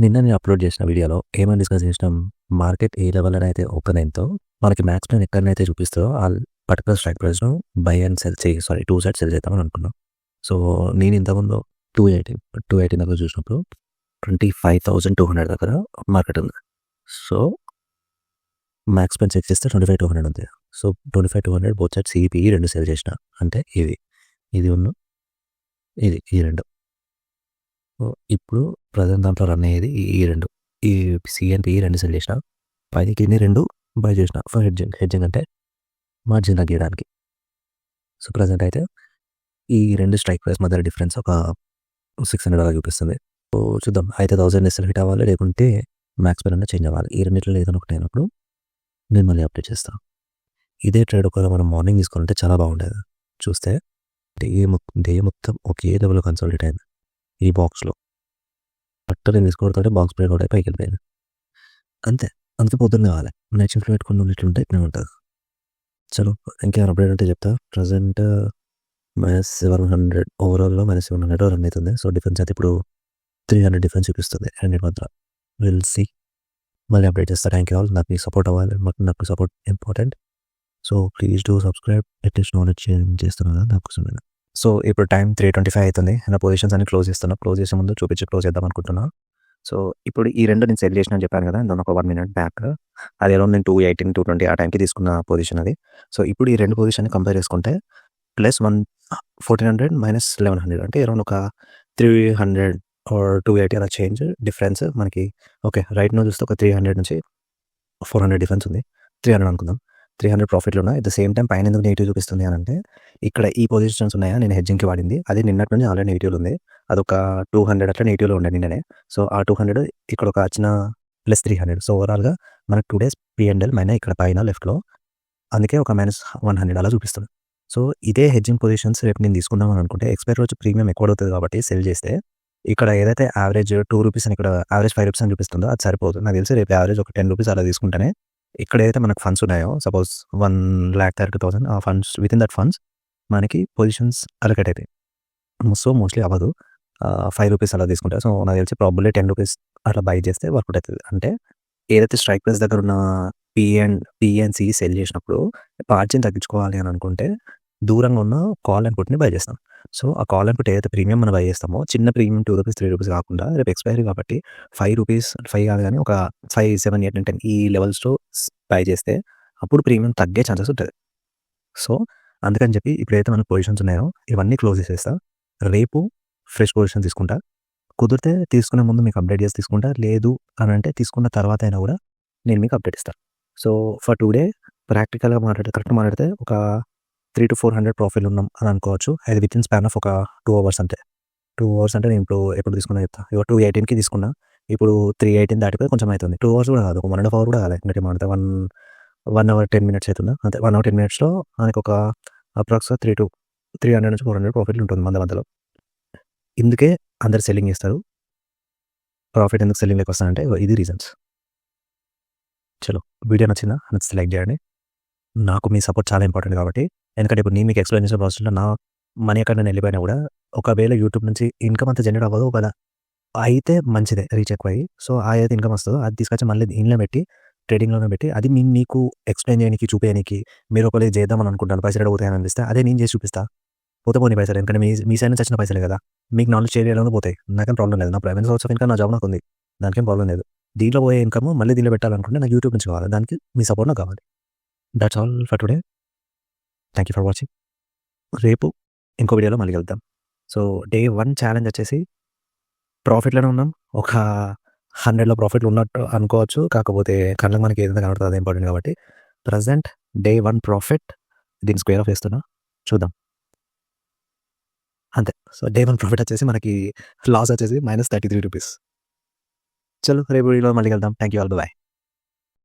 నిన్న నేను అప్లోడ్ చేసిన వీడియోలో ఏమని డిస్కస్ చేసినాం, మార్కెట్ ఏ లెవెల్ అయితే ఓపెన్ అయిందో మనకి మ్యాక్స్ ప్లాన్ ఎక్కడనైతే చూపిస్తుందో ఆ పర్టికులర్ స్ట్రైక్ ప్రైస్ను buy and sell sorry 2 side sell చేద్దామని అనుకున్నాం. సో నేను ఇంతకుముందు 218 దగ్గర చూసినప్పుడు 25,200 దగ్గర మార్కెట్ ఉంది. సో మ్యాక్స్ ప్లాన్ చెక్ చేస్తే 25,200 ఉంది. So 25,200 both side CPE 2 cell చేసిన, అంటే ఇది ఉన్న ఈ రెండు. ఇప్పుడు ప్రజెంట్ దాంట్లో రన్ అయ్యేది ఈ రెండు, ఈ సిఎన్పిఈ 2 సెల్ చేసిన, పైకి ఇన్ని 2 బై చేసిన ఫర్ హెడ్జింగ్ అంటే మార్జిన్ తగ్గించడానికి. సో ప్రజెంట్ అయితే ఈ 2 స్ట్రైక్ ప్రైస్ మధ్య డిఫరెన్స్ ఒక 600 అలా చూపిస్తుంది. సో చూద్దాం, అయితే 1000 ఎస్ఎల్ హిట్ అవ్వాలి, లేకుంటే మ్యాక్స్ ప్లాన్ చేంజ్ అవ్వాలి. ఈ రెండిట్లో ఏదైనా ఒకటి అయినప్పుడు నేను మళ్ళీ అప్డేట్ చేస్తాను. ఇదే ట్రేడ్ ఒకవేళ మనం మార్నింగ్ తీసుకోవాలంటే చాలా బాగుండేది. చూస్తే డే మొత్తం ఒకే లెవెల్లో కన్సాలిడేట్ అయింది. ఈ బాక్స్లో నేను తీసుకోవడంతో బాక్స్ బ్రేక్ అవుట్ పైకి వెళ్ళిపోయింది. అంతే, అందుకే పొద్దున్న కావాలి. నైట్ షిఫ్ట్లో పెట్టుకుని ఇట్లుంటే ఇట్లా ఉంటుంది. చలో ఇంకేమైనా అప్డేట్ అంటే చెప్తా. ప్రజెంట్ -700 ఓవరాల్లో -700 రన్ అవుతుంది. సో డిఫరెన్స్ అయితే ఇప్పుడు 300 డిఫరెన్స్ చూపిస్తుంది రెండింటి మధ్య. విల్ సీ, మళ్ళీ అప్డేట్ చేస్తా. Thank you all. నాకు మీ సపోర్ట్ అవ్వాలి, నాకు support important. So please do subscribe. At least knowledge చేస్తున్నాను కదా దానికోసం. సో ఇప్పుడు టైం 3:25 అవుతుంది. నా పొజిషన్స్ అన్ని క్లోజ్ చేస్తున్నా. క్లోజ్ చేసే ముందు క్లోజ్ చేద్దాం అనుకుంటున్నా. సో ఇప్పుడు ఈ రెండు నేను సెల్ చేసిన అని చెప్పాను కదా, దాని ఒక 1 మినిట్ బ్యాక్. అది అరౌండ్ నేను 218, 220 ఆ టైంకి తీసుకున్న పొజిషన్ అది. సో ఇప్పుడు ఈ రెండు పొజిషన్ని కంపేర్ చేసుకుంటే +1400 -1100 అంటే అరౌండ్ ఒక 300 ఆర్ 280 అలా చేంజ్ డిఫరెన్స్ మనకి. ఓకే, రైట్ నో చూస్తే ఒక 300 నుంచి 400 డిఫరెన్స్ ఉంది. 300 అనుకుందాం. 300 ప్రాఫిట్లు ఉన్నాయి. అట్ ద సేమ్ టైం పైన ఎందుకు నెగిటివ్ చూపిస్తుంది అని అంటే, ఇక్కడ ఈ పొజిషన్స్ ఉన్నాయా నేను హెడ్జింగ్కి వాడింది, అది నిన్నటి నుంచి ఆల్రెడీ నెగిటివ్లో ఉంది. అదొక 200 అట్లా నెగిటివ్లో ఉండే నిన్ననే. సో ఆ 200 ఇక్కడ ఒక చిన్న +300. సో ఓవరాల్గా మనకు 2 డేస్ P&L ఇక్కడ పైన లెఫ్ట్లో, అందుకే ఒక -100 అలా చూపిస్తుంది. సో ఇదే హెడ్జింగ్ పొజిషన్స్ రేపు నేను తీసుకుందామని అనుకుంటే ఎక్స్పైరీ రోజు ప్రీమియం ఎక్కువ అవుతుంది కాబట్టి సెల్ చేస్తే ఇక్కడ ఏదైతే యావరేజ్ 2 రూపీస్ అని, ఇక్కడ యావరేజ్ 5 రూపీస్ అని చూపిస్తుందో అది సరిపోతుంది. నాకు తెలిసి రేపు యావరేజ్ ఒక 10 రూపీస్ అలా తీసుకుంటేనే ఇక్కడ ఏదైతే మనకు ఫండ్స్ ఉన్నాయో, సపోజ్ 1,30,000 ఆ funds, with in that funds మనకి పొజిషన్స్ అలొకేట్ అవుతాయి. సో మోస్ట్లీ అవ్వదు. 5 రూపీస్ అలా తీసుకుంటా. సో నాకు తెలిసి ప్రాబబ్లీ 10 రూపీస్ అట్లా బై చేస్తే వర్కౌట్ అవుతుంది. అంటే ఏదైతే స్ట్రైక్ ప్రైస్ దగ్గర ఉన్న పిఎన్సి సెల్ చేసినప్పుడు మార్జిన్ తగ్గించుకోవాలి అని అనుకుంటే దూరంగా ఉన్న కాల్ అండ్ పుట్ని బై చేస్తాం. సో ఆ కాల్ అండ్ పుట్ ఏదైతే ప్రీమియం మనం బై చేస్తామో, చిన్న ప్రీమియం 2 రూపీస్ 3 రూపీస్ కాకుండా రేపు ఎక్స్పైరీ కాబట్టి 5 రూపీస్, 5 కాదు కానీ ఒక 5, 7, 8, 10 ఈ లెవెల్స్లో బై చేస్తే అప్పుడు ప్రీమియం తగ్గే ఛాన్సెస్ ఉంటుంది. సో అందుకని చెప్పి ఇప్పుడైతే మనకు పొజిషన్స్ ఉన్నాయో ఇవన్నీ క్లోజ్ చేసేస్తా. రేపు ఫ్రెష్ పొజిషన్ తీసుకుంటా. కుదిరితే తీసుకునే ముందు మీకు అప్డేట్ చేసి తీసుకుంటా. లేదు అని అంటే తీసుకున్న తర్వాత అయినా కూడా నేను మీకు అప్డేట్ ఇస్తాను. సో ఫర్ టుడే ప్రాక్టికల్గా కరెక్ట్గా మాట్లాడితే ఒక 300 to 400 ప్రాఫిట్ ఉన్నాం అని అనుకోవచ్చు. అది విత్ ఇన్ స్పాన్ ఆఫ్ ఒక 2 అవర్స్ అంతే. 2 అవర్స్ అంటే నేను ఇప్పుడు ఎప్పుడు తీసుకున్నా చెప్తా. 218కి తీసుకున్నా, ఇప్పుడు 318 దాటిపోయి కొంచెం అవుతుంది. 2 అవర్స్ కూడా కాదు, ఒక 1.5 అవర్ కూడా కాదు. ఇంకా మాడితే 1 అవర్ 10 మినిట్స్ అవుతుందా అంతే. 1 అవర్ 10 మినిట్స్లో మనకి ఒక అప్రాక్స్గా 300 నుంచి 400 ప్రాఫిట్లు ఉంటుంది మధ్యలో. ఇందుకే అందరు సెల్లింగ్ చేస్తారు. ప్రాఫిట్ ఎందుకు సెల్లింగ్లోకి వస్తానంటే ఇది రీజన్స్. చలో, వీడియో నచ్చితే లైక్ చేయండి. నాకు మీ సపోర్ట్ చాలా ఇంపార్టెంట్ కాబట్టి. ఎందుకంటే ఇప్పుడు నేను మీకు ఎక్స్ప్లెయిన్ చేసిన ప్రాసెస్లో నా మనీ ఎక్కడ నేను వెళ్ళిపోయినా కూడా ఒకవేళ యూట్యూబ్ నుంచి ఇన్కమ్ అంతా జనరేట్ అవ్వదు, ఒకవేళ అయితే మంచిదే రీచ్ ఎక్కువ అయ్యి. సో ఏదైతే ఇన్కమ్ వస్తుందో అది తీసుకొచ్చి మళ్ళీ దీనిలో పెట్టి, ట్రేడింగ్లోనే పెట్టి, అది మీకు ఎక్స్ప్లెయిన్ చేయడానికి, చూపించడానికి, మీరు ఒకవేళ చేద్దామని అనుకుంటాను, పైసలు పోతాయని అనిపిస్తే అదే నేను చేసి చూపిస్తా. పోనీ పైసలు, ఎందుకంటే మీ సైడ్ నుంచి వచ్చిన పైసలే కదా. మీకు నాలెడ్జ్ షేర్ చేయడానికి పోతాయి, నాకేం ప్రాబ్లం లేదు. నా ప్రైవేట్ సోర్స్ ఆఫ్ ఇన్కమ్ నా జాబ్ నాకు ఉంది, దానికేం ప్రాబ్లం లేదు. దీంట్లో పోయే ఇన్కమ్ మళ్ళీ దీనిలో పెట్టాలనుకుంటే నాకు యూట్యూబ్ నుంచి కావాలి, దానికి మీ సపోర్ట్ నాకు కావాలి. That's all for today. Thank you for watching. రేపు ఇంకో వీడియోలో మళ్ళీ కలుద్దాం. సో డే 1 ఛాలెంజ్ వచ్చేసి ప్రాఫిట్లోనే ఉన్నాం. ఒక 100లో ప్రాఫిట్లు ఉన్నట్టు అనుకోవచ్చు, కాకపోతే కళ్ళకి మనకి ఏదైనా కనబడుతుంది అదే ఇంపార్టెంట్ కాబట్టి. ప్రజెంట్ డే 1 ప్రాఫిట్, దీన్ని స్క్వేర్ ఆఫ్ వేస్తున్నా, చూద్దాం అంతే. సో డే 1 ప్రాఫిట్ వచ్చేసి మనకి లాస్ వచ్చేసి -33 రూపీస్. చలో రేపు వీడియోలో మళ్ళీ కలుద్దాం. Thank you all, bye.